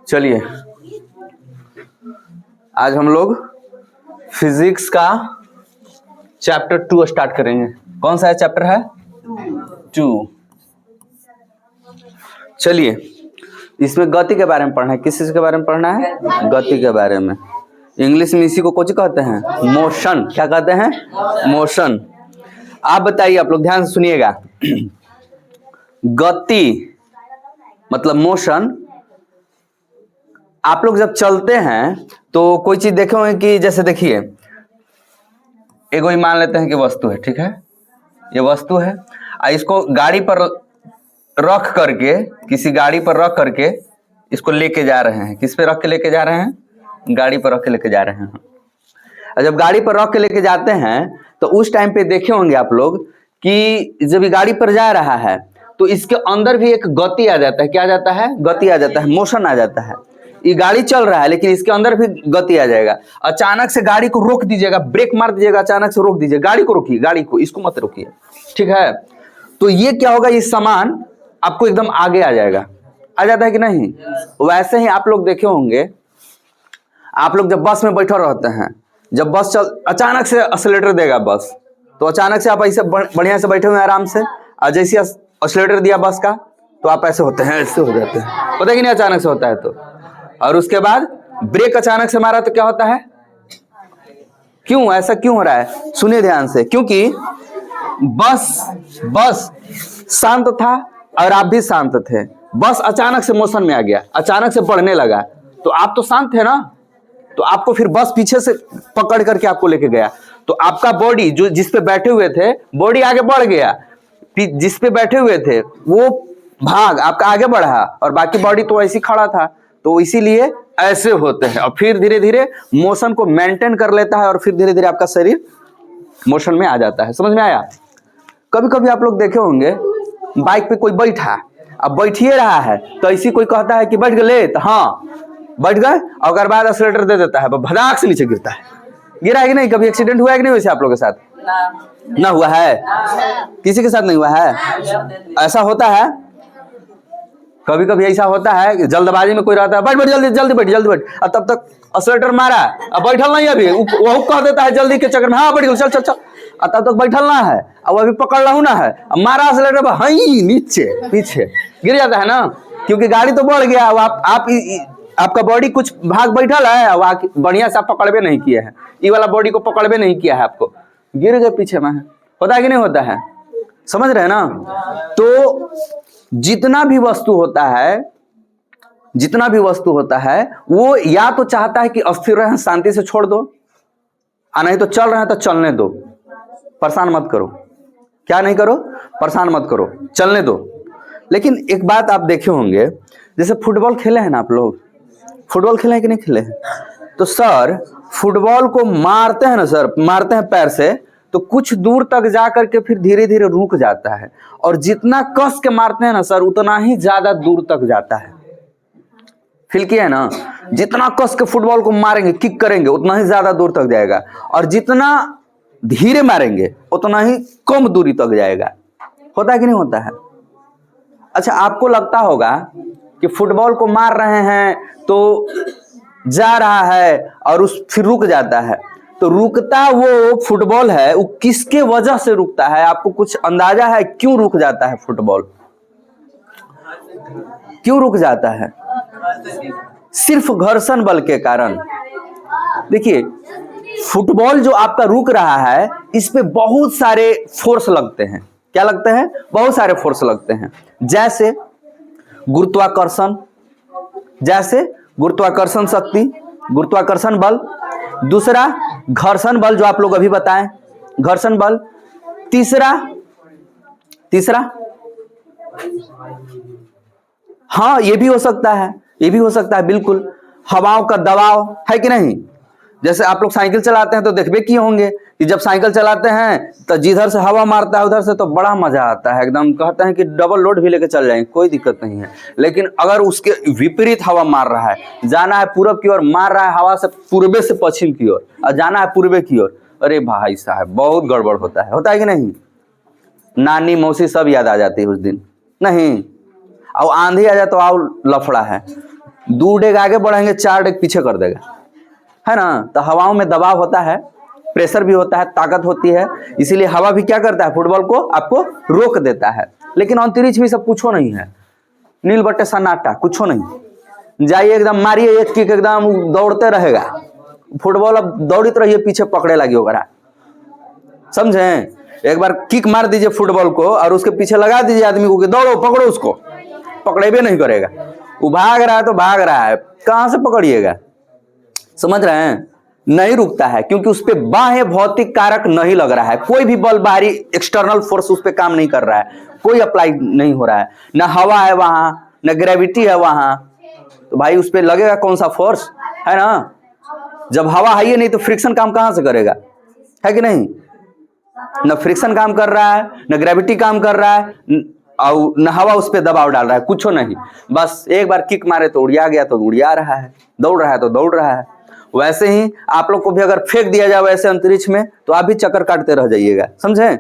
चलिए आज हम लोग फिजिक्स का चैप्टर 2 स्टार्ट करेंगे। कौन सा है चैप्टर है 2। चलिए इसमें गति के बारे में पढ़ना है। किस चीज के बारे में पढ़ना है? गति के बारे में। इंग्लिश में इसी को कुछ कहते हैं मोशन। क्या कहते हैं? मोशन। आप बताइए, आप लोग ध्यान से सुनिएगा। गति मतलब मोशन। आप लोग जब चलते हैं तो कोई चीज देखे होंगे कि जैसे देखिए एगो ही मान लेते हैं कि वस्तु है, ठीक है, ये वस्तु है। इसको गाड़ी पर रख करके, किसी गाड़ी पर रख करके इसको लेके जा रहे हैं। किस पे रख के लेके जा रहे हैं? गाड़ी पर रख के लेके जा रहे हैं। और जब गाड़ी पर रख के लेके जाते हैं तो उस टाइम पे देखे होंगे आप लोग कि जब ये गाड़ी पर जा रहा है तो इसके अंदर भी एक गति आ जाता है। क्या आ जाता है? गति आ जाता है, मोशन आ जाता है। ये गाड़ी चल रहा है लेकिन इसके अंदर भी गति आ जाएगा। अचानक से गाड़ी को रोक दीजिएगा, ब्रेक मार दीजिएगा, अचानक से रोक दीजिए, गाड़ी को रोकिए, गाड़ी को, इसको मत रोकिए, ठीक है। तो ये क्या होगा, ये सामान आपको एकदम आगे आ जाएगा। आ जाता है कि नहीं? वैसे ही आप लोग देखे होंगे, आप लोग जब बस में बैठे रहते हैं, जब बस चल अचानक से एक्सीलरेटर देगा बस, तो अचानक से आप ऐसे बढ़िया से बैठे हुए आराम से, और जैसे एक्सीलरेटर दिया बस का तो आप ऐसे होते हैं, ऐसे हो जाते हैं, पता है कि नहीं? अचानक से होता है तो। और उसके बाद ब्रेक अचानक से मारा तो क्या होता है? क्यों ऐसा क्यों हो रहा है? सुनिए ध्यान से। क्योंकि बस शांत था और आप भी शांत थे। बस अचानक से मोशन में आ गया, अचानक से बढ़ने लगा, तो आप तो शांत थे ना, तो आपको फिर बस पीछे से पकड़ करके आपको लेके गया। तो आपका बॉडी जो जिस पे बैठे हुए थे, बॉडी आगे बढ़ गया, जिस पे बैठे हुए थे वो भाग आपका आगे बढ़ा, और बाकी बॉडी तो ऐसे खड़ा था। तो इसीलिए ऐसे होते हैं, और फिर धीरे धीरे मोशन को मेंटेन कर लेता है, और फिर धीरे धीरे आपका शरीर मोशन में आ जाता है। समझ में आया? कभी कभी आप लोग देखे होंगे बाइक पे कोई बैठा, अब बैठिए रहा है तो ऐसी कोई कहता है कि बैठ गए, तो हाँ बैठ गए, और अगर बाद एक्सीलरेटर दे देता है, भदाक से नीचे गिरता है। गिरा है कि नहीं? कभी एक्सीडेंट हुआ है कि नहीं वैसे आप लोगों के साथ? ना हुआ है? किसी के साथ नहीं हुआ है? ऐसा होता है, कभी कभी ऐसा होता है कि जल्दबाजी में कोई रहता है, बैठ बैठ जल्दी जल्दी बैठ जल्दी बैठ, और तब तक एक्सीलरेटर मारा, अब बैठल नहीं, अभी वो कह देता है जल्दी के चक्कर में, हाँ बैठ गया, चल चल चल, और तब तक बैठल ना है, अब अभी पकड़ रहा हूं ना है, अब मारा एक्सीलरेटर, हाई नीचे पीछे गिर जाता है ना, क्योंकि गाड़ी तो बढ़ गया। आपका बॉडी कुछ भाग बैठल है, अब बढ़िया से आप पकड़बे नहीं किए हैं, ये वाला बॉडी को पकड़बे नहीं किया है, आपको गिर गए पीछे में। होता है कि नहीं होता है? समझ रहे हैं ना? तो जितना भी वस्तु होता है वो या तो चाहता है कि अस्थिर रहे, शांति से छोड़ दो, और नहीं तो चल रहे हैं तो चलने दो, परेशान मत करो। क्या नहीं करो? परेशान मत करो, चलने दो। लेकिन एक बात आप देखे होंगे, जैसे फुटबॉल खेले हैं ना आप लोग, फुटबॉल खेले हैं कि नहीं खेले हैं? तो सर फुटबॉल को मारते हैं ना सर, मारते हैं पैर से, तो कुछ दूर तक जा करके फिर धीरे धीरे रुक जाता है, और जितना कस के मारते हैं ना सर उतना ही ज्यादा दूर तक जाता है। फील किया है ना? जितना कस के फुटबॉल को मारेंगे, किक करेंगे, उतना ही ज्यादा दूर तक जाएगा, और जितना धीरे मारेंगे उतना ही कम दूरी तक जाएगा। होता है कि नहीं होता है? अच्छा, आपको लगता होगा कि फुटबॉल को मार रहे हैं तो जा रहा है और फिर रुक जाता है, तो रुकता वो फुटबॉल है, वो किसके वजह से रुकता है? आपको कुछ अंदाजा है क्यों रुक जाता है फुटबॉल? क्यों रुक जाता है? सिर्फ घर्षण बल के कारण। देखिए फुटबॉल जो आपका रुक रहा है, इस पे बहुत सारे फोर्स लगते हैं। क्या लगते हैं? बहुत सारे फोर्स लगते हैं, जैसे गुरुत्वाकर्षण, गुरुत्वाकर्षण शक्ति, गुरुत्वाकर्षण बल, दूसरा घर्षण बल जो आप लोग अभी बताएं, घर्षण बल, तीसरा हाँ ये भी हो सकता है, ये भी हो सकता है बिल्कुल, हवाओं का दबाव, है कि नहीं? जैसे आप लोग साइकिल चलाते हैं तो देखबे किए होंगे कि जब साइकिल चलाते हैं तो जिधर से हवा मारता है उधर से तो बड़ा मजा आता है, एकदम कहते हैं कि डबल लोड भी लेके चल जाएंगे, कोई दिक्कत नहीं है। लेकिन अगर उसके विपरीत हवा मार रहा है, जाना है पूरब की ओर, मार रहा है हवा से पूर्वे से पश्चिम की ओर, और जाना है पूर्वे की ओर, अरे भाई साहब बहुत गड़बड़ होता है कि नहीं? नानी मौसी सब याद आ जाती है उस दिन, नहीं? और आंधी आ जाए तो आओ लफड़ा है, 2 डेग आगे बढ़ेंगे 4 डेग पीछे कर देगा, है ना। तो हवाओं में दबाव होता है, प्रेशर भी होता है, ताकत होती है, इसीलिए हवा भी क्या करता है, फुटबॉल को आपको रोक देता है। लेकिन अंतरिक्ष में सब कुछ नहीं है, नील बट्टे सन्नाटा, कुछ नहीं। जाइए एकदम मारिए एक किक, एकदम दौड़ते रहेगा फुटबॉल, अब दौड़ते रहिए, पीछे पकड़े लगी होगा, समझे। एक बार किक मार दीजिए फुटबॉल को और उसके पीछे लगा दीजिए आदमी को कि दौड़ो पकड़ो उसको, पकड़े भी नहीं करेगा। वो भाग रहा है तो भाग रहा है, कहां से पकड़िएगा, समझ रहे हैं। नहीं रुकता है क्योंकि उस पर बाह्य भौतिक कारक नहीं लग रहा है, कोई भी बल बाहरी एक्सटर्नल फोर्स उस पर काम नहीं कर रहा है, कोई अप्लाई नहीं हो रहा है, ना हवा है वहां, ना ग्रेविटी है वहां, तो भाई उस पर लगेगा कौन सा फोर्स, है ना। जब हवा है ही नहीं तो फ्रिक्शन काम कहां से करेगा, है कि नहीं। न फ्रिक्शन काम कर रहा है, न ग्रेविटी काम कर रहा है, और न हवा उस पर दबाव डाल रहा है, कुछ नहीं। बस एक बार किक मारे तो उड़िया गया, तो उड़िया रहा है, दौड़ रहा है तो दौड़ रहा है। वैसे ही आप लोग को भी अगर फेंक दिया जाए वैसे अंतरिक्ष में, तो आप भी चक्कर काटते रह जाइएगा, समझे,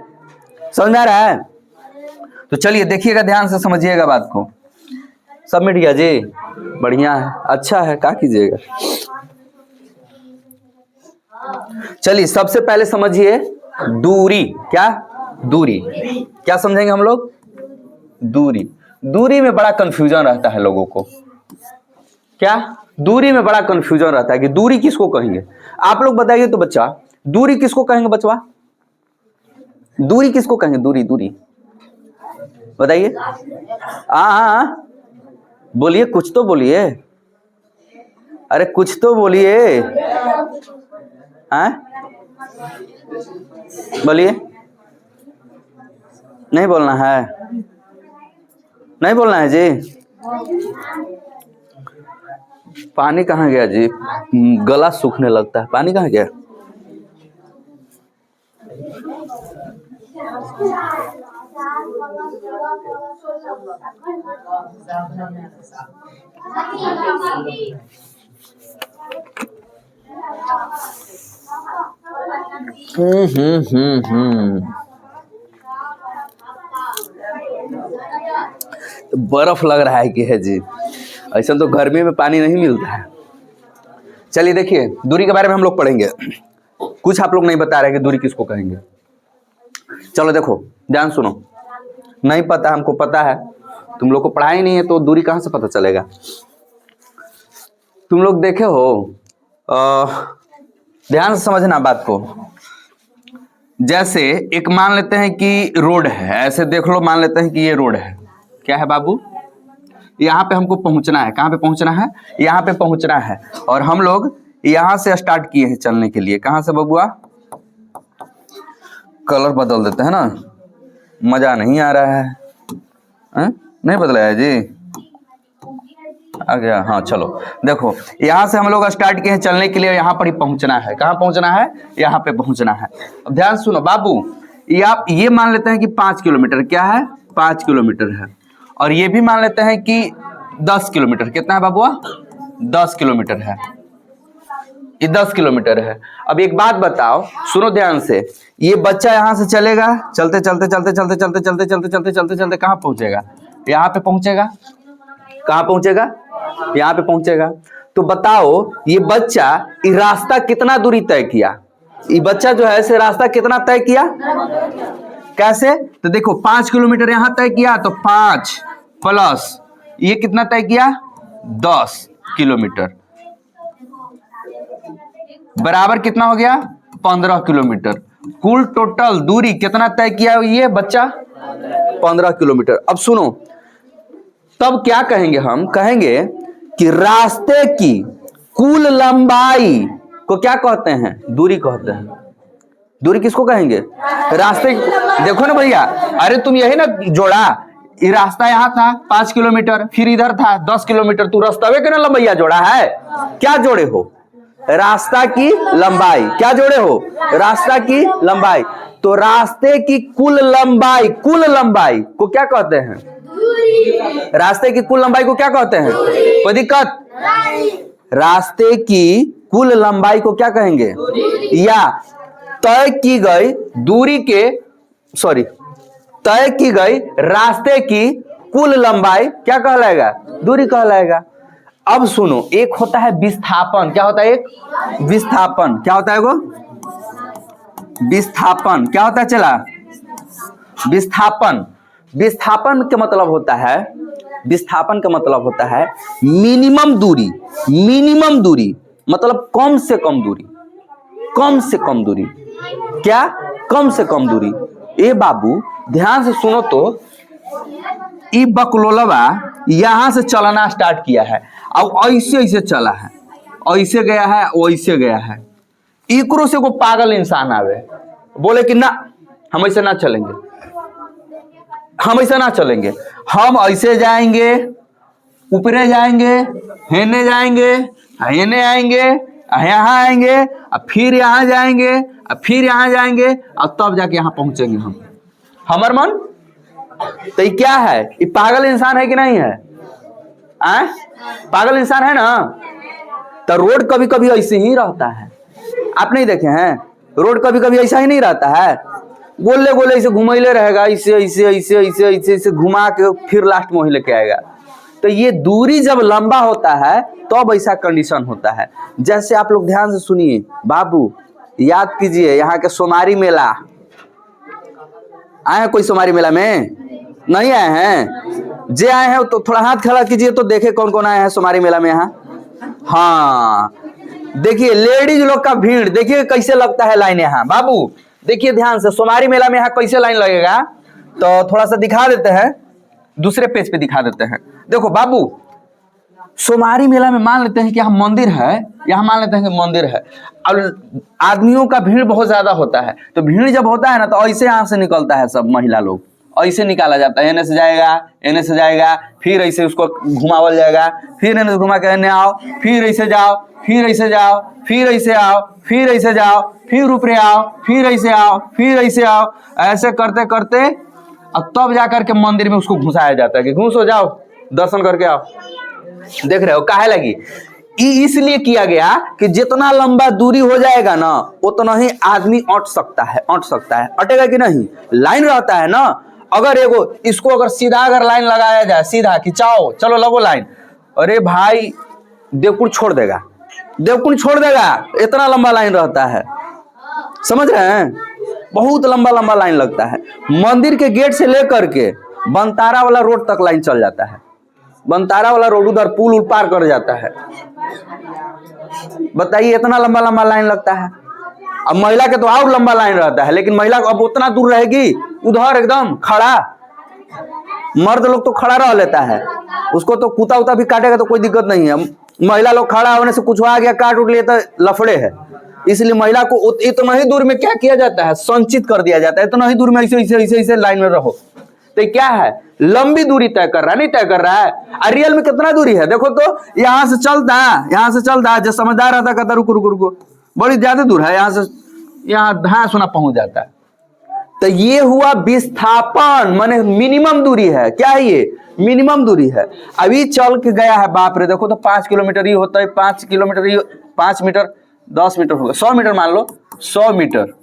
समझ आ रहा है। तो चलिए देखिएगा, ध्यान से समझिएगा बात को। सबमिट किया जी, बढ़िया है, अच्छा है, क्या कीजिएगा। चलिए सबसे पहले समझिए दूरी, क्या दूरी, क्या समझेंगे हम लोग, दूरी। दूरी में बड़ा कंफ्यूजन रहता है लोगों को, क्या दूरी में बड़ा कंफ्यूजन रहता है कि दूरी किसको कहेंगे। आप लोग बताइए तो बच्चा, दूरी किसको कहेंगे बचवा, दूरी किसको कहेंगे, दूरी, दूरी बताइए। हाँ बोलिए, कुछ तो बोलिए, अरे कुछ तो बोलिए, हाँ बोलिए। नहीं बोलना है, नहीं बोलना है जी। पानी कहाँ गया जी, गला सूखने लगता है, पानी कहाँ गया। बर्फ लग रहा है कि है जी, ऐसा तो गर्मी में पानी नहीं मिलता है। चलिए देखिए, दूरी के बारे में हम लोग पढ़ेंगे। कुछ आप लोग नहीं बता रहे कि दूरी किसको कहेंगे। चलो देखो, ध्यान सुनो, नहीं पता, हमको पता है, तुम लोग को पढ़ा ही नहीं है तो दूरी कहाँ से पता चलेगा। तुम लोग देखे हो, ध्यान से समझना बात को। जैसे एक मान लेते हैं कि रोड है, ऐसे देख लो, मान लेते हैं कि ये रोड है, क्या है बाबू, यहाँ पे हमको पहुंचना है, कहाँ पे पहुंचना है, यहाँ पे पहुंचना है, और हम लोग यहाँ से स्टार्ट किए हैं चलने के लिए। कहाँ से बबुआ, कलर बदल देते हैं ना, मजा नहीं आ रहा है, नहीं बदला है जी, आ गया, हाँ चलो देखो, यहाँ से हम लोग स्टार्ट किए हैं चलने के लिए, यहाँ पर ही पहुंचना है। कहाँ पहुंचना है, यहाँ पे पहुंचना है। अब ध्यान सुनो बाबू, ये मान लेते हैं कि 5 किलोमीटर, क्या है, 5 किलोमीटर है, और ये भी मान लेते हैं कि 10 किलोमीटर, कितना है बाबुआ, 10 किलोमीटर है, ये 10 किलोमीटर है। अब एक बात बताओ, सुनो ध्यान से, ये बच्चा यहाँ से चलेगा, चलते चलते चलते चलते चलते चलते चलते चलते चलते चलते कहाँ पहुंचेगा, यहाँ पे पहुंचेगा, कहाँ पहुंचेगा, यहाँ पे पहुंचेगा। तो बताओ ये बच्चा ये रास्ता कितना दूरी तय किया, ये बच्चा जो है इसे रास्ता कितना तय किया, कैसे, तो देखो 5 किलोमीटर यहाँ तय किया, तो 5 प्लस ये कितना तय किया, 10 किलोमीटर, बराबर कितना हो गया, 15 किलोमीटर। कुल टोटल दूरी कितना तय किया ये बच्चा, 15 किलोमीटर। अब सुनो, तब क्या कहेंगे, हम कहेंगे कि रास्ते की कुल लंबाई को क्या कहते हैं, दूरी कहते हैं। दूरी किसको कहेंगे, रास्ते, देखो ना भैया, अरे तुम यही ना जोड़ा, ये रास्ता यहाँ था 5 किलोमीटर, फिर इधर था 10 किलोमीटर, तू रास्ते के ना लंबाई जोड़ा है, क्या जोड़े हो, रास्ता की लंबाई, क्या जोड़े हो, रास्ता की लंबाई। तो रास्ते की कुल लंबाई, कुल लंबाई को क्या कहते हैं, रास्ते की कुल लंबाई को क्या कहते हैं, कोई दिक्कत, रास्ते की कुल लंबाई को क्या कहेंगे, या तय की गई दूरी के, सॉरी, तय की गई रास्ते की कुल लंबाई क्या कहलाएगा, दूरी कहलाएगा। अब सुनो, एक होता है विस्थापन। क्या होता है? एक विस्थापन। क्या होता है वो? विस्थापन। क्या होता है चला? विस्थापन। विस्थापन का मतलब होता है, विस्थापन का मतलब होता है मिनिमम दूरी। मिनिमम दूरी मतलब कम से कम दूरी। कम से कम दूरी। क्या? कम से कम दूरी। ए बाबू ध्यान से सुनो तो, ई बकलोलवा यहां से चलना स्टार्ट किया है, अब ऐसे ऐसे चला है, ऐसे गया है, वैसे गया है। इकरो से को पागल इंसान आवे बोले कि ना हम ऐसे ना चलेंगे, हम ऐसे ना चलेंगे, हम ऐसे जाएंगे, ऊपरे जाएंगे, हेने जाएंगे, हेने आएंगे, यहाँ आएंगे, और फिर यहाँ जाएंगे, और फिर यहाँ जाएंगे, और तब जाके यहाँ पहुंचेंगे हम। हमर मन तो ये क्या है? ये पागल इंसान है कि नहीं है? आ? पागल इंसान है ना? तो रोड कभी कभी ऐसे ही रहता है। आप नहीं देखे हैं? रोड कभी कभी ऐसा ही नहीं रहता है। गोले गोले ऐसे घुमैले रहेगा, ऐसे ऐसे ऐसे ऐसे ऐसे ऐसे घुमा के फिर लास्ट में वही लेके आएगा। तो ये दूरी जब लंबा होता है तब ऐसा कंडीशन होता है। जैसे आप लोग ध्यान से सुनिए बाबू, याद कीजिए यहाँ के सोमारी मेला आए हैं? कोई सोमारी मेला में नहीं आए हैं? जे आए हैं तो थोड़ा हाथ खड़ा कीजिए तो देखे कौन कौन आए हैं सोमारी मेला में यहाँ। हाँ देखिए लेडीज लोग का भीड़ देखिए कैसे लगता है लाइन यहाँ। बाबू देखिए ध्यान से, सोमारी मेला में यहाँ कैसे लाइन लगेगा, तो थोड़ा सा दिखा देते हैं, दूसरे पेज पे दिखा देते हैं। देखो बाबू, सोमारी मेला में मान लेते हैं कि यहाँ मंदिर है, यहाँ मान लेते हैं कि मंदिर है, और आदमियों का भीड़ बहुत ज्यादा होता है। तो भीड़ जब होता है ना तो ऐसे यहाँ से निकलता है सब महिला लोग, ऐसे निकाला जाता है, एने से जाएगा, एने से जाएगा, फिर ऐसे उसको घुमावल जाएगा, फिर एने से घुमा के एने आओ, फिर ऐसे जाओ, फिर ऐसे जाओ, फिर ऐसे आओ, फिर ऐसे जाओ, फिर ऊपरे आओ, फिर ऐसे आओ, फिर ऐसे आओ, ऐसे करते करते अब तब जाकर के मंदिर में उसको घुसाया जाता है कि घुसो जाओ दर्शन करके आओ। देख रहे हो काहे लगी? इसलिए किया गया कि जितना लंबा दूरी हो जाएगा ना उतना ही आदमी अट सकता है, अट सकता है। अटेगा कि नहीं? लाइन रहता है ना। अगर एगो इसको अगर सीधा अगर लाइन लगाया जाए, सीधा कि चाओ चलो लगो लाइन, अरे भाई देवकुंड छोड़ देगा, देवकुंड छोड़ देगा, इतना लंबा लाइन रहता है। समझ रहे हैं? बहुत लंबा लंबा लाइन लगता है। मंदिर के गेट से लेकर के बनतारा वाला रोड तक लाइन चल जाता है। बनतारा वाला रोड उधर पुल पार कर जाता है। बताइए इतना लंबा लंबा लाइन लगता है। अब महिला के तो और लंबा लाइन रहता है, लेकिन महिला अब उतना दूर रहेगी उधर एकदम खड़ा। मर्द लोग तो खड़ा रह लेता है, उसको तो कुत्ता उता भी काटेगा तो कोई दिक्कत नहीं है। महिला लोग खड़ा होने से कुछ आ गया, काट उठ लिया तो लफड़े है। इसलिए महिला को इतना ही दूर में क्या किया जाता है? संचित कर दिया जाता है। इतना ही दूर में ऐसे ऐसे ऐसे ऐसे लाइन में रहो। तो क्या है? लंबी दूरी तय कर रहा है, नहीं तय कर रहा है। और रियल में कितना दूरी है देखो तो, यहाँ से चलता है, यहाँ से चलता है, जो समझदार रहता कहता रुको रुको रुको, बड़ी ज्यादा दूर है, यहाँ से यहाँ धा सुना पहुंच जाता है। तो ये हुआ विस्थापन, माने मिनिमम दूरी है। क्या है ये? मिनिमम दूरी है। अभी चल के गया है, बाप रे देखो तो 5 किलोमीटर ही होता है, 5 किलोमीटर ही, 5 मीटर 10 मीटर होगा, 100 मीटर मान लो, 100 मीटर,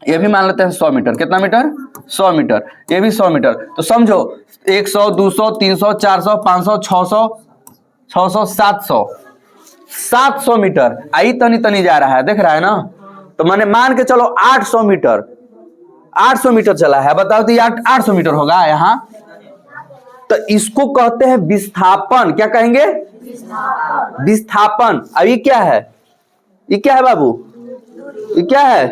ये भी मान लेते हैं 100 मीटर। कितना मीटर? 100 मीटर, ये भी 100 मीटर। तो समझो 100 200 300 400 500 600 600 700 700 मीटर आई तनी तनी जा रहा है, देख रहा है ना। तो मैंने मान के चलो 800 मीटर, 800 मीटर चला है। बताओ तो 800 मीटर होगा यहाँ। तो इसको कहते हैं विस्थापन। क्या कहेंगे? विस्थापन। अब ये क्या है? ये क्या है बाबू? ये क्या है?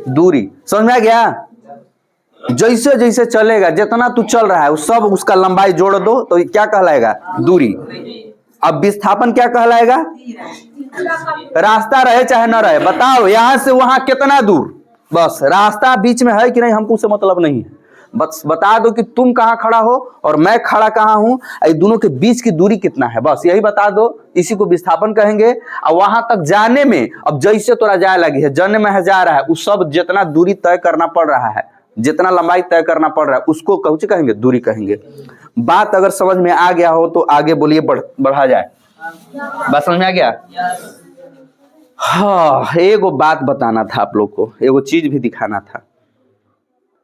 दूरी। समझ में आ गया? जैसे जैसे चलेगा, जितना तू चल रहा है वो सब उसका लंबाई जोड़ दो तो ये क्या कहलाएगा? दूरी। अब विस्थापन क्या कहलाएगा? रास्ता रहे चाहे ना रहे, बताओ यहां से वहां कितना दूर, बस रास्ता बीच में है कि नहीं हमको उससे मतलब नहीं है। बस बता दो कि तुम कहां खड़ा हो और मैं खड़ा कहां हूं, दोनों के बीच की दूरी कितना है, बस यही बता दो। इसी को विस्थापन कहेंगे। और वहां तक जाने में अब जैसे तोरा जाए लगी है, जन्म में है जा रहा है, उस सब जितना दूरी तय करना पड़ रहा है, जितना लंबाई तय करना पड़ रहा है, उसको कौन कहेंगे? दूरी कहेंगे। बात अगर समझ में आ गया हो तो आगे बोलिए, बढ़ा जाए। बात समझ में आ गया? हाँ, एगो बात बताना था आप लोग को, एगो चीज भी दिखाना था।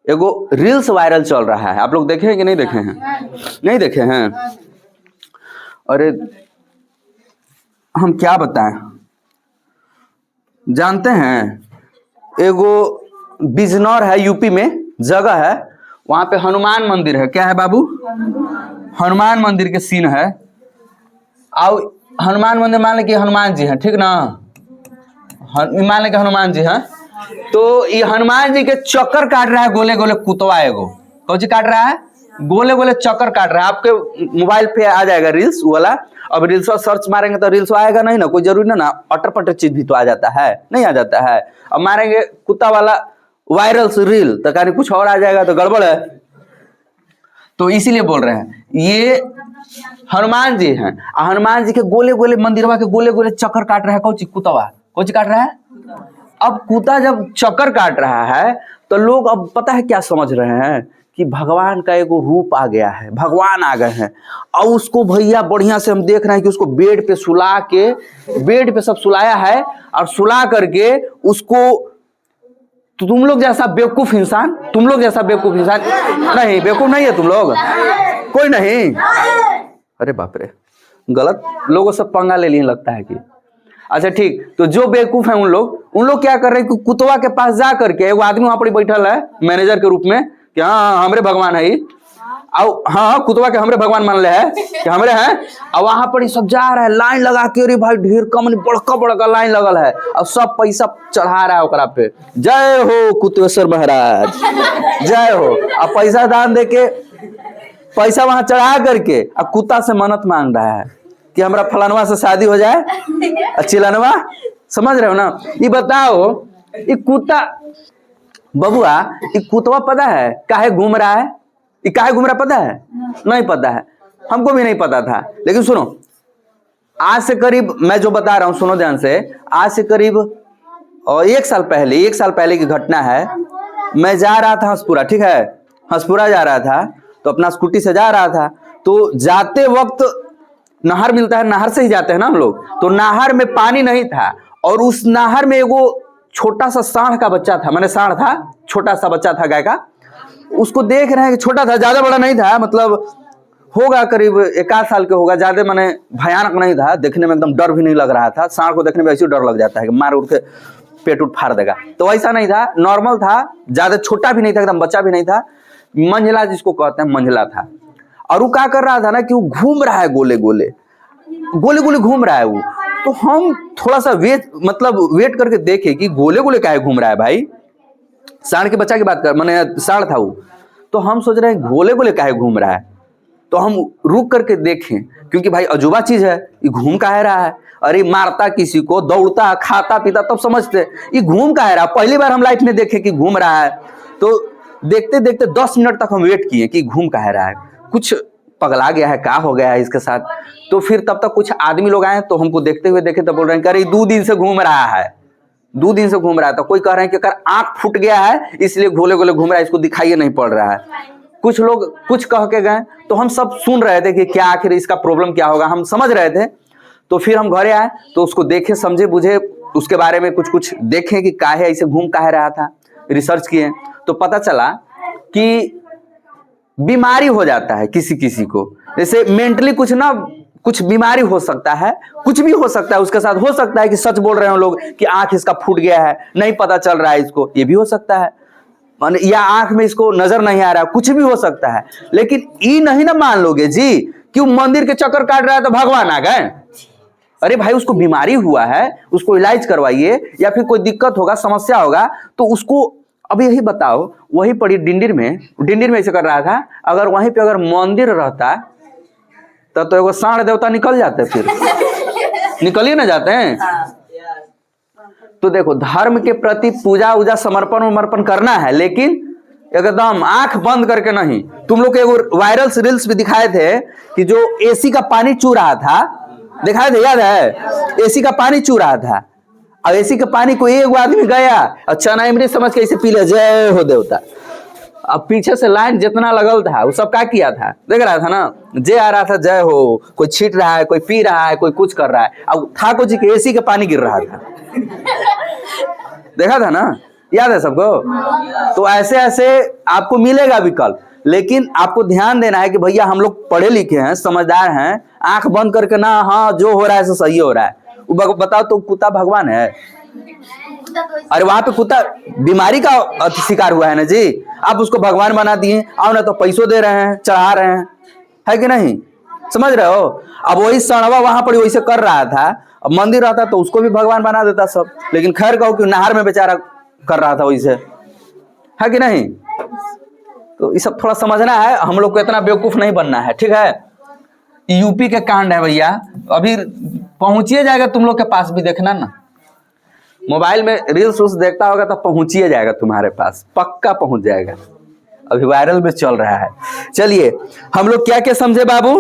एगो रील्स वायरल चल रहा है, आप लोग देखे हैं कि नहीं देखे हैं? नहीं देखे हैं? अरे हम क्या बताएं। जानते हैं एगो बिजनौर है, यूपी में जगह है, वहां पे हनुमान मंदिर है। क्या है बाबू? हनुमान मंदिर के सीन है। आओ हनुमान मंदिर मान ले कि हनुमान जी हैं, ठीक ना, मान ले कि हनुमान जी हैं, तो ये हनुमान जी के चक्कर काट रहा है गोले गोले कुतवा एगो। कौन सी काट रहा है? गोले गोले चक्कर काट रहा है। आपके मोबाइल पे आ जाएगा रील्स वाला। अब रील्स सर्च मारेंगे तो रील्स आएगा नहीं ना, कोई जरूरी ना अटर पटर चीज भी तो आ जाता है, नहीं आ जाता है। अब मारेंगे कुत्ता वाला वायरल रील तो कहीं कुछ और आ जाएगा तो गड़बड़ है। तो इसीलिए बोल रहे हैं ये हनुमान जी हैं। हनुमान जी के गोले गोले मंदिरवा के गोले गोले चक्कर काट रहा है। कौन सी? कुतवा। कौन सी काट रहा है? अब कुत्ता जब चक्कर काट रहा है तो लोग अब पता है क्या समझ रहे हैं कि भगवान का एगो रूप आ गया है, भगवान आ गए हैं। और उसको भैया बढ़िया से हम देख रहे हैं कि उसको बेड पे सुला के, बेड पे सब सुलाया है और सुला करके उसको, तो तुम लोग जैसा बेवकूफ इंसान, तुम लोग जैसा बेवकूफ इंसान नहीं, बेवकूफ नहीं है तुम लोग, कोई नहीं। अरे बाप रे, गलत लोगों से पंगा ले लिए लगता है कि। अच्छा ठीक, तो जो बेवकूफ है उन लोग क्या कर रहे हैं कि कुतवा के पास जा करके, एगो आदमी वहां पर बैठल है मैनेजर के रूप में कि हाँ हमरे भगवान है, हाँ कुतवा के हमरे भगवान मान ले है कि हमरे हैं। और वहां पर सब जा रहा है लाइन लगा के, अरे भाई ढेर कम बड़का बड़का लाइन लगल है और सब पैसा चढ़ा रहा है ओकरा पे। जय हो कुतेश्वर महाराज, जय हो। अब पैसा दान दे के पैसा वहां चढ़ा करके अब कुत्ता से मन्नत मांग रहा है कि हमरा फलानवा से शादी हो जाए, चिलनवा। समझ रहे हो ना? ये बताओ, ये कुत्ता बबुआ, ये कुतवा पता है काहे घूम रहा है? ये काहे घूम रहा पता है? नहीं पता है, हमको भी नहीं पता था। लेकिन सुनो, आज से करीब, मैं जो बता रहा हूं सुनो ध्यान से, आज से करीब 1 साल पहले की घटना है। मैं जा रहा था हंसपुरा, ठीक है, हंसपुरा जा रहा था, तो अपना स्कूटी से जा रहा था। तो जाते वक्त नहर मिलता है, नहर से ही जाते हैं ना हम लोग, तो नहर में पानी नहीं था और उस नहर में एगो छोटा सा सांड का बच्चा था, मैंने सांड था, छोटा सा बच्चा था गाय का। उसको देख रहे हैं कि छोटा था, ज्यादा बड़ा नहीं था, मतलब होगा करीब 1 साल के होगा, ज्यादा मैंने भयानक नहीं था, देखने में एकदम डर भी नहीं लग रहा था। सांड को देखने में ऐसे डर लग जाता है कि मार उड़ के पेट उठ फाड़ देगा, तो ऐसा नहीं था, नॉर्मल था, ज्यादा छोटा भी नहीं था, एकदम बच्चा भी नहीं था, मंझला जिसको कहते हैं मंझला था। और वो क्या कर रहा था ना कि वो घूम रहा है गोले गोले घूम रहा है वो। तो हम थोड़ा सा वेट करके देखे कि गोले गोले काहे घूम रहा है भाई। सांड के बच्चा की बात कर, मैंने सांड था वो, तो हम सोच रहे हैं गोले गोले काहे घूम रहा है। तो हम रुक करके देखें, क्योंकि भाई अजूबा चीज है, ये घूम काहे रहा है। अरे मारता किसी को, दौड़ता, खाता पीता, तब समझते ये घूम काहे रहा। पहली बार हम लाइफ में देखे कि घूम रहा है। तो देखते देखते 10 मिनट तक हम वेट किए कि घूम काहे रहा है, कुछ पगला गया है, क्या हो गया है इसके साथ। तो फिर तब तक कुछ आदमी लोग आए, तो हमको देखते हुए देखे तो बोल रहे हैं कि अरे 2 दिन से घूम रहा है, 2 दिन से घूम रहा है। तो कोई कह रहे हैं कि अगर आंख फूट गया है इसलिए गोले गोले घूम रहा है, इसको दिखाई नहीं पड़ रहा है। कुछ लोग कुछ कह के गए, तो हम सब सुन रहे थे कि क्या आखिर इसका प्रॉब्लम क्या होगा, हम समझ रहे थे। तो फिर हम घरे आए तो उसको देखे, समझे बुझे, उसके बारे में कुछ देखें कि काहे ऐसे घूम काहे रहा था, रिसर्च किए तो पता चला कि बीमारी हो जाता है किसी किसी को, जैसे मेंटली कुछ बीमारी हो सकता है, कुछ भी हो सकता है उसके साथ। हो सकता है कि सच बोल रहे हो लोग कि आंख इसका फूट गया है, नहीं पता चल रहा है इसको, ये भी हो सकता है, या आंख में इसको नजर नहीं आ रहा, कुछ भी हो सकता है। लेकिन ये नहीं ना मान लोगे जी कि मंदिर के चक्कर काट रहा है तो भगवान आ गए। अरे भाई उसको बीमारी हुआ है, उसको इलाज करवाइए, या फिर कोई दिक्कत होगा, समस्या होगा तो उसको। अब यही बताओ, वही पड़ी डिंडीर में ऐसे कर रहा था, अगर वहीं पे अगर मंदिर रहता तो एगो सांड देवता निकल जाते, फिर निकल ही ना जाते हैं। तो देखो, धर्म के प्रति पूजा उजा समर्पण करना है, लेकिन एकदम आंख बंद करके नहीं। तुम लोग एगो वायरल रील्स भी दिखाए थे कि जो एसी का पानी चू रहा था, दिखाए थे, याद है? एसी का पानी चू रहा था, और एसी के पानी को एक आदमी गया और चना इमली समझ के इसे पी ले, जय हो देवता। अब पीछे से लाइन जितना लगल था वो सब क्या किया था, देख रहा था ना, जय आ रहा था, जय हो, कोई छीट रहा है, कोई पी रहा है, कोई कुछ कर रहा है। अब ठाकुर जी के एसी के पानी गिर रहा था, देखा था ना, याद है सबको? तो ऐसे ऐसे आपको मिलेगा विकल्प, लेकिन आपको ध्यान देना है कि भैया हम लोग पढ़े लिखे हैं, समझदार हैं, आंख बंद करके ना हाँ जो हो रहा है सो सही हो रहा है, वो बताओ तो कुत्ता भगवान है? अरे वहां पे कुत्ता बीमारी का शिकार हुआ है ना जी, आप उसको भगवान बना दिए। आओ ना तो पैसों दे रहे हैं, चढ़ा रहे हैं, है कि नहीं? समझ रहे हो? अब वही सणवा वहां पर वैसे कर रहा था, अब मंदिर रहता तो उसको भी भगवान बना देता सब। लेकिन खैर कहो कि नहर में बेचारा कर रहा था वैसे, है कि नहीं? तो ये सब थोड़ा समझना है, हम लोग को इतना बेवकूफ नहीं बनना है, ठीक है? यूपी के कांड है भैया, अभी पहुंचिए जाएगा तुम लोग के पास भी, देखना ना, मोबाइल में रील्स उस देखता होगा तो पहुंचिए जाएगा तुम्हारे पास, पक्का पहुंच जाएगा, अभी वायरल में चल रहा है। चलिए हम लोग क्या क्या समझे बाबू?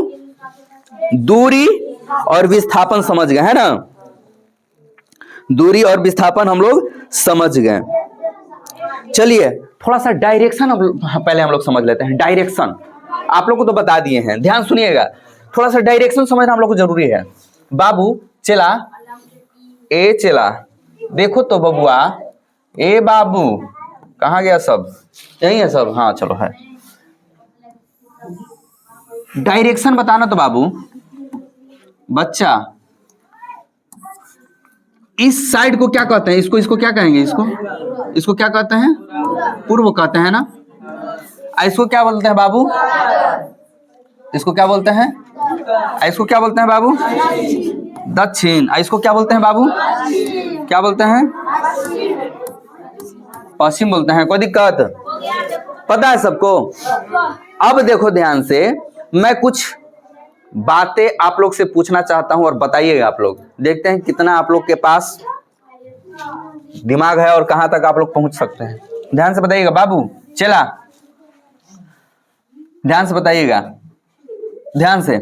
दूरी और विस्थापन समझ गए, है ना? दूरी और विस्थापन हम लोग समझ गए। चलिए थोड़ा सा डायरेक्शन पहले हम लोग समझ लेते हैं। डायरेक्शन आप लोग को तो बता दिए हैं, ध्यान सुनिएगा, थोड़ा सा डायरेक्शन समझना हम लोग को जरूरी है। बाबू चला, ए चला, देखो तो बबुआ, ए बाबू, कहाँ गया सब? यही है सब, हाँ चलो है। डायरेक्शन बताना तो बाबू, बच्चा इस साइड को क्या कहते हैं? इसको क्या कहेंगे? इसको क्या कहते हैं? पूर्व कहते हैं ना? इसको क्या बोलते हैं बाबू? इसको क्या बोलते हैं? इसको क्या बोलते हैं बाबू? दक्षिण। इसको क्या बोलते हैं बाबू? क्या बोलते हैं? पश्चिम बोलते हैं। कोई दिक्कत? पता है सबको? अब देखो ध्यान से, मैं कुछ बातें आप लोग से पूछना चाहता हूं और बताइएगा आप लोग, देखते हैं कितना आप लोग के पास दिमाग है और कहां तक आप लोग पहुंच सकते हैं। ध्यान से बताइएगा बाबू, चला, ध्यान से बताइएगा, ध्यान से।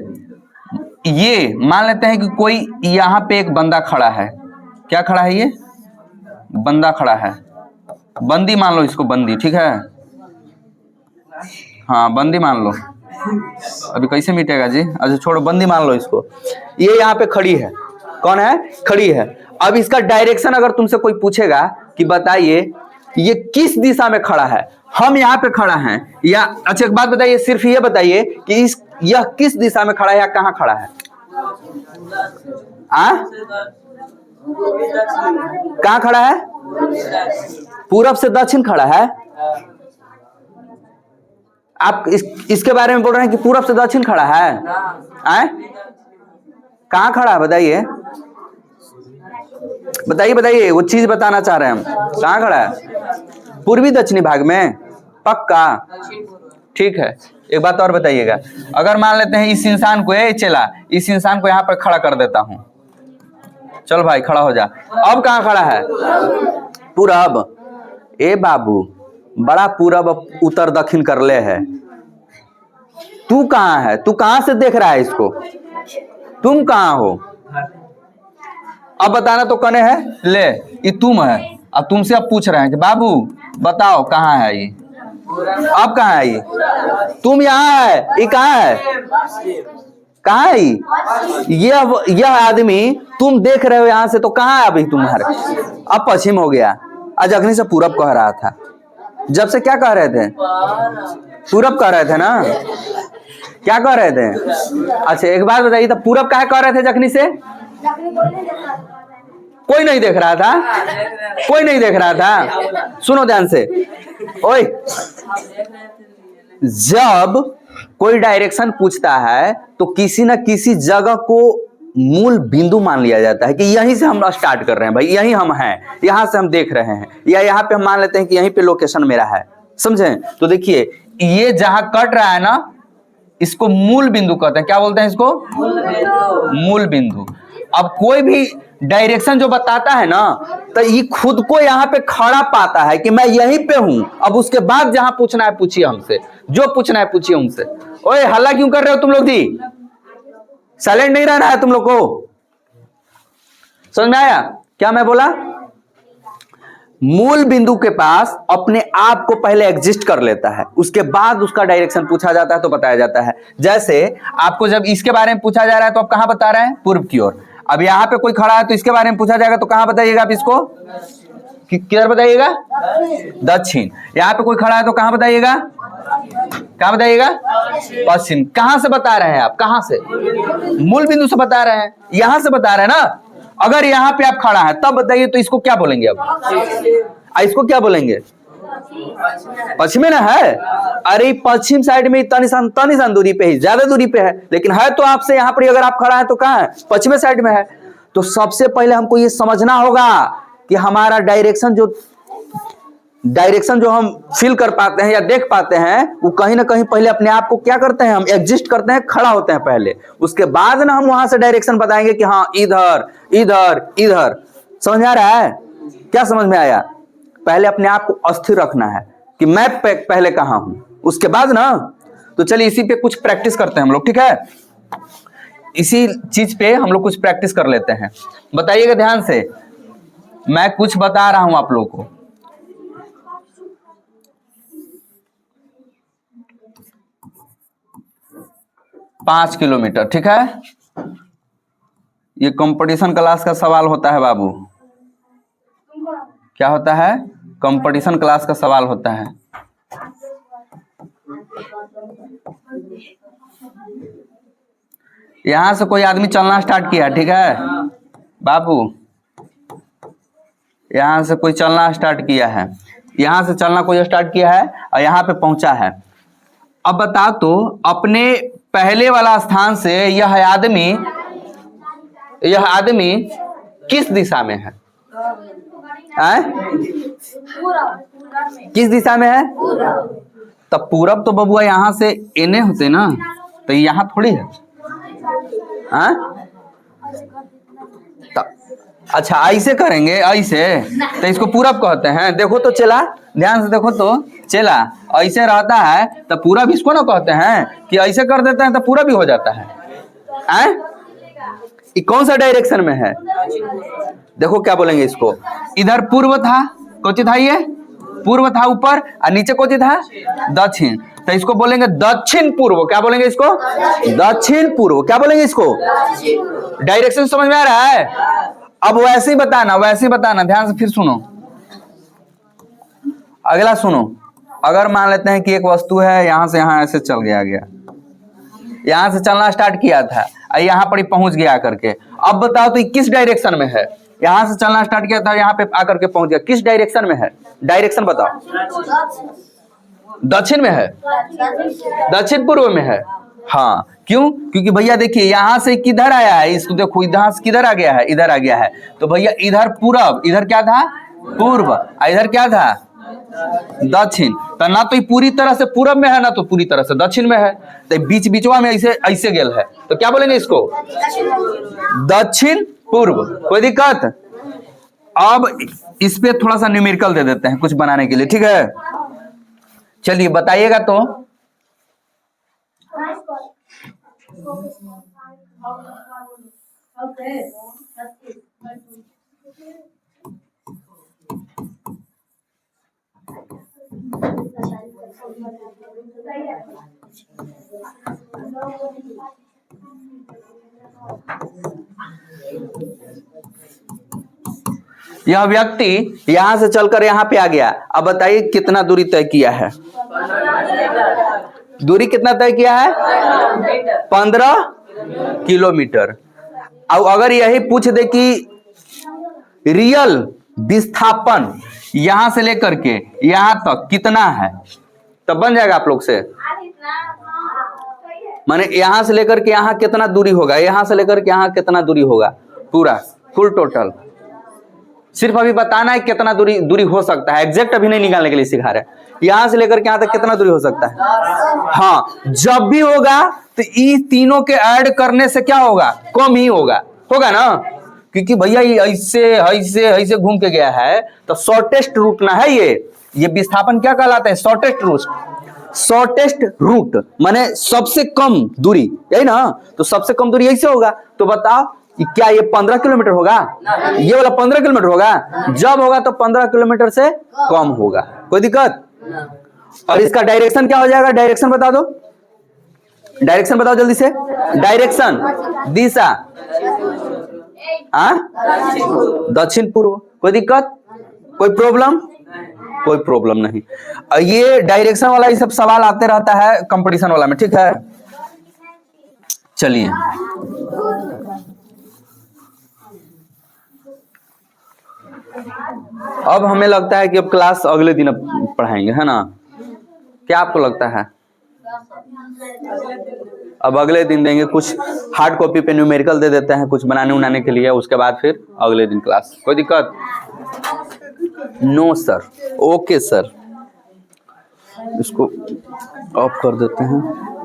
ये मान लेते हैं कि कोई यहां पे एक बंदा खड़ा है, क्या खड़ा है? ये बंदा खड़ा है, बंदी मान लो इसको, बंदी, ठीक है? हाँ बंदी मान लो, अभी कैसे मिटेगा जी? अच्छा छोड़ो, बंदी मान लो इसको। ये यहाँ पे खड़ी है, कौन है? खड़ी है। अब इसका डायरेक्शन अगर तुमसे कोई पूछेगा कि बताइए ये किस दिशा में खड़ा है, हम यहाँ पे खड़ा हैं, या अच्छा एक बात बताइए, सिर्फ ये बताइए कि यह किस दिशा में खड़ा है या कहाँ खड़ा है? कहाँ खड़ा है? पूरब से दक्षिण खड़ा है। आप इसके बारे में बोल रहे हैं कि पूरब से दक्षिण खड़ा है? कहाँ खड़ा है बताइए, बताइए बताइए, वो चीज बताना चाह रहे हैं हम। कहाँ खड़ा है? पूर्वी दक्षिणी भाग में, पक्का? ठीक है, एक बात और बताइएगा, अगर मान लेते हैं इस इंसान को, चला, इस इंसान को यहाँ पर खड़ा कर देता हूं, चल भाई खड़ा हो जा, अब कहाँ खड़ा है? पूरब। ए बाबू, बड़ा पूरब उत्तर दक्षिण कर ले है, तू कहाँ है? तू कहाँ से देख रहा है इसको? तुम कहाँ हो? अब बताना तो कने है, ले ये तुम है, अब तुमसे अब पूछ रहे हैं कि बाबू बताओ कहाँ है ये? अब कहाँ है ये? तुम यहाँ है, ये कहाँ है? कहाँ है यह आदमी? तुम देख रहे हो यहाँ से, तो कहाँ है अभी तुम्हारे? अब पश्चिम हो गया, आज अग्नि से पूरब कह रहा था, जब से क्या कह रहे थे? पूरब कह रहे थे ना? क्या कह रहे थे? अच्छा एक बात बताइए, तो पूरब काहे कह रहे थे जखनी से? कोई नहीं देख रहा था, कोई नहीं देख रहा था। सुनो ध्यान से, ओए, जब कोई डायरेक्शन पूछता है तो किसी न किसी जगह को मूल बिंदु मान लिया जाता है कि यहीं से हम स्टार्ट कर रहे हैं भाई, यहीं हम हैं, यहां से हम देख रहे हैं, या यहाँ पे हम मान लेते हैं कि यहीं पे लोकेशन मेरा है, समझे? तो देखिए ये जहां कट रहा है ना, इसको मूल बिंदु कहते हैं। क्या बोलते हैं इसको? मूल बिंदु। अब कोई भी डायरेक्शन जो बताता है ना, तो ये खुद को यहाँ पे खड़ा पाता है कि मैं यहीं पे हूं। अब उसके बाद जहां पूछना है पूछिए हमसे, जो पूछना है पूछिए उनसे। ओए हल्ला क्यों कर रहे हो तुम लोग? दी साइलेंट नहीं रहना है तुम लोग को, समझ में आया क्या मैं बोला? मूल बिंदु के पास अपने आप को पहले एग्जिस्ट कर लेता है, उसके बाद उसका डायरेक्शन पूछा जाता है तो बताया जाता है। जैसे आपको जब इसके बारे में पूछा जा रहा है तो आप कहां बता रहे हैं? पूर्व की ओर। अब यहाँ पे कोई खड़ा है तो इसके बारे में पूछा जाएगा तो कहां बताइएगा आप इसको? किधर बताइएगा? दक्षिण। यहाँ पे कोई खड़ा है तो कहां बताइएगा? कहां बताइएगा? पश्चिम। कहां से बता रहे हैं आप? कहां से? मूल बिंदु से बता रहे हैं, यहां से बता रहे हैं ना। अगर यहाँ पे आप खड़ा है तब बताइए तो इसको क्या बोलेंगे? अब इसको क्या बोलेंगे? पश्चिम में ना है। अरे पश्चिम साइड में तनिसान दूरी पे ही, ज्यादा दूरी पे है, लेकिन है तो आपसे यहाँ पर अगर आप खड़ा है तो कहाँ है? पश्चिम साइड में है। तो सबसे पहले हमको ये समझना होगा कि हमारा डायरेक्शन जो हम फील कर पाते हैं या देख पाते हैं, वो कहीं ना कहीं पहले अपने आप को क्या करते हैं, हम एग्जिस्ट करते हैं, खड़ा होते हैं पहले, उसके बाद ना हम वहां से डायरेक्शन बताएंगे कि हाँ इधर इधर इधर। समझ में आ रहा है? क्या समझ में आया? पहले अपने आप को अस्थिर रखना है कि मैं पहले कहां हूं, उसके बाद ना। तो चलिए इसी पे कुछ प्रैक्टिस करते हैं हम लोग, ठीक है? इसी चीज पे हम लोग कुछ प्रैक्टिस कर लेते हैं। बताइएगा ध्यान से, मैं कुछ बता रहा हूं आप लोगों को। पांच किलोमीटर, ठीक है? ये कंपटीशन क्लास का सवाल होता है बाबू। क्या होता है? कंपटीशन क्लास का सवाल होता है। यहां से कोई आदमी चलना स्टार्ट किया, ठीक है बाबू? यहां से कोई चलना स्टार्ट किया है, यहां से चलना कोई स्टार्ट किया है और यहां पे पहुंचा है। अब बता तो अपने पहले वाला स्थान से यह आदमी किस दिशा में है? किस दिशा में है? तब पूरब तो बबुआ यहां से एने होते ना, तो यहां थोड़ी है। अच्छा ऐसे करेंगे, ऐसे तो इसको पूरब कहते हैं। देखो तो चला, ध्यान से देखो तो चला, ऐसे रहता है तो पूरब इसको ना कहते हैं कि ऐसे कर देते हैं तो पूरा भी हो जाता है। ये कौन सा डायरेक्शन में है? देखो क्या बोलेंगे इसको, इधर पूर्व था, कौन था? ये पूर्व था ऊपर, और नीचे कौन था? दक्षिण। तो इसको बोलेंगे दक्षिण पूर्व। क्या बोलेंगे इसको? दक्षिण पूर्व। क्या बोलेंगे इसको? डायरेक्शन समझ में आ रहा है? अब वैसे ही बताना, ध्यान से फिर सुनो, अगला सुनो। अगर मान लेते हैं कि एक वस्तु है, यहां से यहां ऐसे चल गया, यहां से चलना स्टार्ट किया था, यहां पर ही पहुंच गया करके। अब बताओ तो किस डायरेक्शन में है? यहां से चलना स्टार्ट किया था, यहां पे आकर के पहुंच गया, किस डायरेक्शन में है? डायरेक्शन बताओ। दक्षिण में है, दक्षिण पूर्व में है। हाँ, क्यों? क्योंकि भैया देखिए यहां से किधर आया है, इसको देखो इधर से किधर आ गया है, इधर आ गया है। तो भैया इधर पूरब, इधर क्या था? पूर्व, इधर क्या था? दक्षिण। तो ना तो पूरी तरह से पूरब में है, ना तो पूरी तरह से दक्षिण में है, तो बीच बीचवा में ऐसे गेल है। तो क्या बोलेंगे इसको? दक्षिण पूर्व। कोई दिक्कत? अब इस पे थोड़ा सा न्यूमेरिकल दे देते हैं कुछ बनाने के लिए, ठीक है? चलिए बताइएगा तो। यह व्यक्ति यहां से चलकर यहां पे आ गया। अब बताइए कितना दूरी तय किया है? दूरी कितना तय किया है? 15 किलोमीटर। अब अगर यही पूछ दे कि रियल विस्थापन यहां से लेकर के यहां तक कितना है, तब बन जाएगा आप लोग से। माने यहां से लेकर के यहां कितना दूरी होगा, यहां से लेकर के यहां कितना दूरी होगा, पूरा फुल टोटल। सिर्फ अभी बताना है कितना दूरी हो सकता है, एग्जैक्ट अभी नहीं निकालने के लिए सिखा रहे हैं। यहां से लेकर के यहां तक कितना दूरी हो सकता है? हाँ, जब भी होगा तो ये तीनों के ऐड करने से क्या होगा? कम ही होगा ना, क्योंकि भैया ये ऐसे घूम के गया है, तो शॉर्टेस्ट रूट ना है ये विस्थापन क्या कहलाता है? शॉर्टेस्ट रूट माने सबसे कम दूरी, यही ना? तो सबसे कम दूरी ऐसे होगा। तो बताओ क्या ये 15 किलोमीटर होगा? ये वाला 15 किलोमीटर होगा? जब होगा तो 15 किलोमीटर से कम होगा। कोई दिक्कत? और इसका डायरेक्शन क्या हो जाएगा? डायरेक्शन बता दो, डायरेक्शन बताओ जल्दी से। डायरेक्शन, दिशा, दक्षिण पूर्व। कोई दिक्कत? कोई प्रॉब्लम? कोई प्रॉब्लम नहीं। ये डायरेक्शन वाला ये सब सवाल आते रहता है कंपटीशन वाला में, ठीक है? चलिए अब हमें लगता है कि अब क्लास अगले दिन अब पढ़ाएंगे, है ना? क्या आपको लगता है? अब अगले दिन देंगे, कुछ हार्ड कॉपी पे न्यूमेरिकल दे देते हैं कुछ बनाने उनाने के लिए, उसके बाद फिर अगले दिन क्लास। कोई दिक्कत? No sir. ओके सर, इसको ऑफ कर देते हैं।